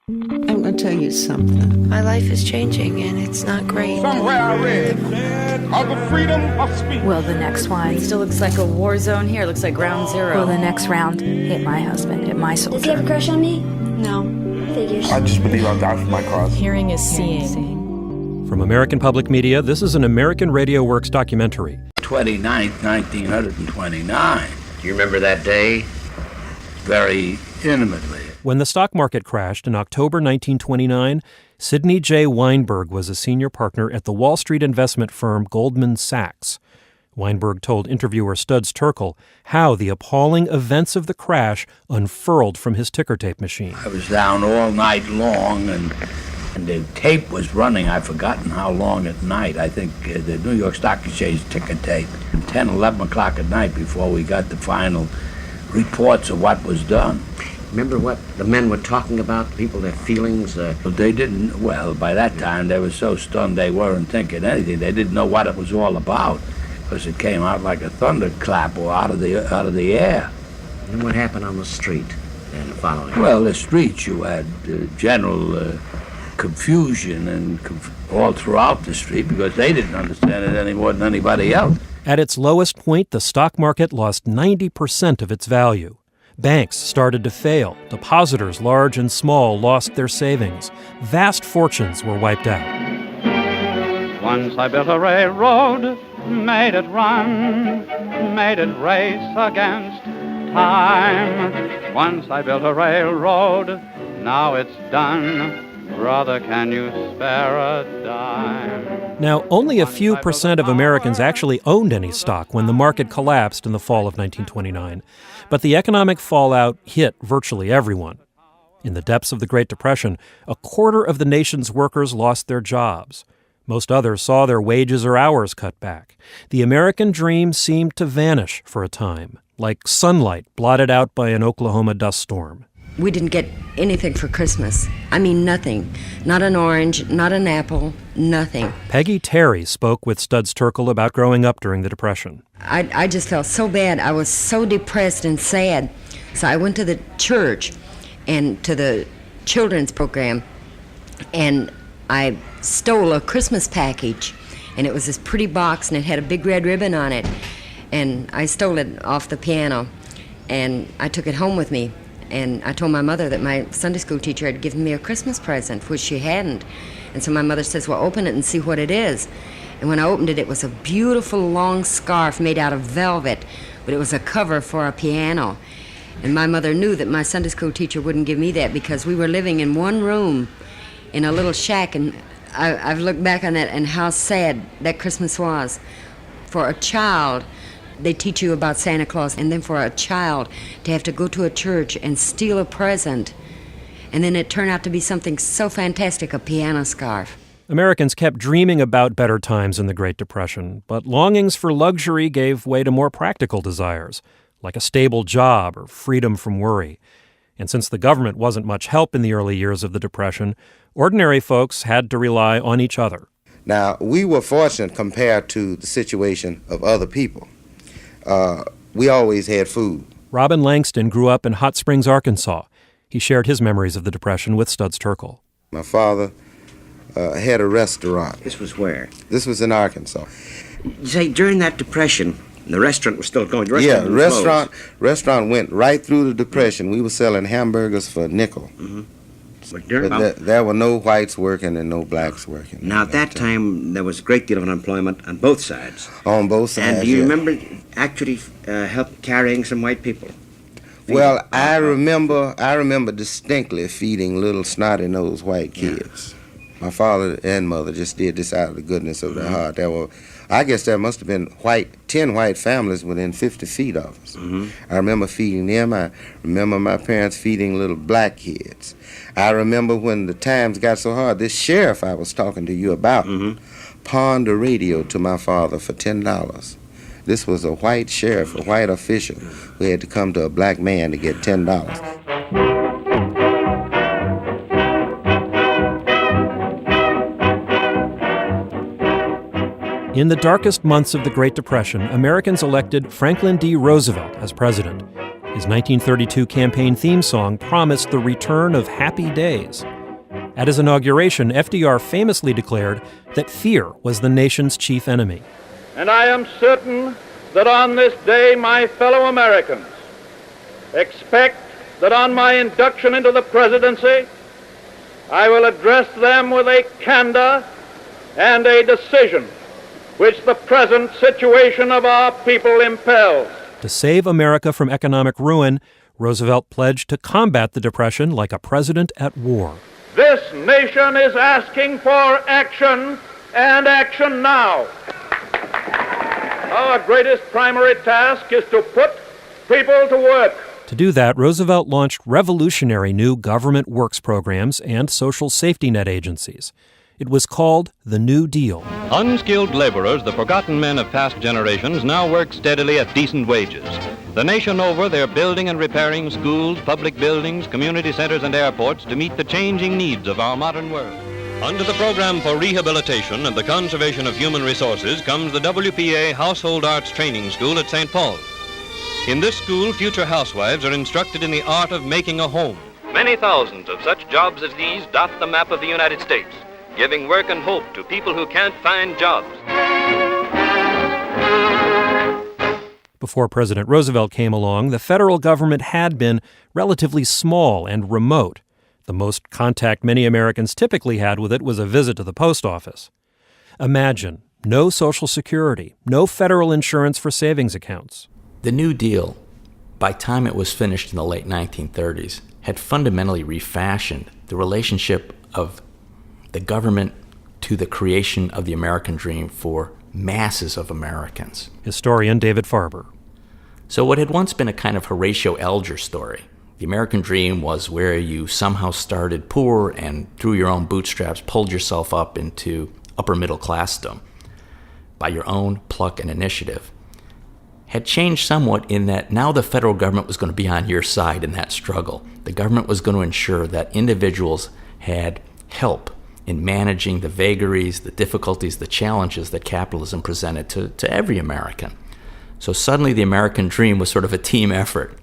I'm going to tell you something. My life is changing, and it's not great. Somewhere I read of the freedom of speech. Will the next one? It still looks like a war zone here. It looks like ground zero. Will the next round hit my husband, hit my soldier? Does he have a crush on me? No. Figures. I just believe I'll die for my cause. Hearing is seeing. From American Public Media, this is an American Radioworks documentary. 29th, 1929. Do you remember that day? Very intimately. When the stock market crashed in October 1929, Sidney J. Weinberg was a senior partner at the Wall Street investment firm Goldman Sachs. Weinberg told interviewer Studs Terkel how the appalling events of the crash unfurled from his ticker tape machine. I was down all night long, and the tape was running. I've forgotten how long at night. I think the New York Stock Exchange ticker tape. 10, 11 o'clock at night before we got the final reports of what was done. Remember what the men were talking about, people, their feelings? They didn't, well, by that time they were so stunned they weren't thinking anything. They didn't know what it was all about, because it came out like a thunderclap or out of the air. And what happened on the street and the following? Well, the streets, you had general confusion and all throughout the street, because they didn't understand it any more than anybody else. At its lowest point, the stock market lost 90% of its value. Banks started to fail. Depositors, large and small, lost their savings. Vast fortunes were wiped out. Once I built a railroad, made it run, made it race against time. Once I built a railroad, now it's done. Brother, can you spare a dime? Now, only a few percent of Americans actually owned any stock when the market collapsed in the fall of 1929. But the economic fallout hit virtually everyone. In the depths of the Great Depression, a quarter of the nation's workers lost their jobs. Most others saw their wages or hours cut back. The American dream seemed to vanish for a time, like sunlight blotted out by an Oklahoma dust storm. We didn't get anything for Christmas. I mean, nothing. Not an orange, not an apple, nothing. Peggy Terry spoke with Studs Terkel about growing up during the Depression. I just felt so bad. I was so depressed and sad. So I went to the church and to the children's program, and I stole a Christmas package. And it was this pretty box, and it had a big red ribbon on it. And I stole it off the piano, and I took it home with me. And I told my mother that my Sunday school teacher had given me a Christmas present, which she hadn't. And so my mother says, well, open it and see what it is. And when I opened it, it was a beautiful long scarf made out of velvet, but it was a cover for a piano. And my mother knew that my Sunday school teacher wouldn't give me that because we were living in one room in a little shack. And I've looked back on that and how sad that Christmas was. For a child, they teach you about Santa Claus, and then for a child to have to go to a church and steal a present, and then it turned out to be something so fantastic, a piano scarf. Americans kept dreaming about better times in the Great Depression, but longings for luxury gave way to more practical desires, like a stable job or freedom from worry. And since the government wasn't much help in the early years of the Depression, ordinary folks had to rely on each other. Now, we were fortunate compared to the situation of other people. We always had food. Robin Langston grew up in Hot Springs, Arkansas. He shared his memories of the Depression with Studs Terkel. My father had a restaurant. This was where? This was in Arkansas. You say during that Depression, the restaurant was still going? The restaurant went right through the Depression. We were selling hamburgers for a nickel. Mm-hmm. But there were no whites working and no blacks working. Now, at that time, there was a great deal of unemployment on both sides. On both sides, And do you remember actually help carrying some white people? Well, I remember distinctly feeding little snotty-nosed white kids. Yeah. My father and mother just did this out of the goodness of their heart. I guess there must have been 10 white families within 50 feet of us. Mm-hmm. I remember feeding them. I remember my parents feeding little black kids. I remember when the times got so hard, this sheriff I was talking to you about pawned a radio to my father for $10. This was a white sheriff, a white official, who had to come to a black man to get $10. In the darkest months of the Great Depression, Americans elected Franklin D. Roosevelt as president. His 1932 campaign theme song promised the return of happy days. At his inauguration, FDR famously declared that fear was the nation's chief enemy. And I am certain that on this day, my fellow Americans expect that on my induction into the presidency, I will address them with a candor and a decision which the present situation of our people impels. To save America from economic ruin, Roosevelt pledged to combat the Depression like a president at war. This nation is asking for action, and action now. Our greatest primary task is to put people to work. To do that, Roosevelt launched revolutionary new government works programs and social safety net agencies. It was called the New Deal. Unskilled laborers, the forgotten men of past generations, now work steadily at decent wages. The nation over, they're building and repairing schools, public buildings, community centers, and airports to meet the changing needs of our modern world. Under the program for rehabilitation and the conservation of human resources comes the WPA Household Arts Training School at St. Paul. In this school, future housewives are instructed in the art of making a home. Many thousands of such jobs as these dot the map of the United States, giving work and hope to people who can't find jobs. Before President Roosevelt came along, the federal government had been relatively small and remote. The most contact many Americans typically had with it was a visit to the post office. Imagine no Social Security, no federal insurance for savings accounts. The New Deal, by the time it was finished in the late 1930s, had fundamentally refashioned the relationship of the government to the creation of the American dream for masses of Americans. Historian David Farber. So what had once been a kind of Horatio Alger story, the American dream was where you somehow started poor and through your own bootstraps pulled yourself up into upper middle classdom by your own pluck and initiative, had changed somewhat in that now the federal government was going to be on your side in that struggle. The government was going to ensure that individuals had help in managing the vagaries, the difficulties, the challenges that capitalism presented to every American. So suddenly the American dream was sort of a team effort.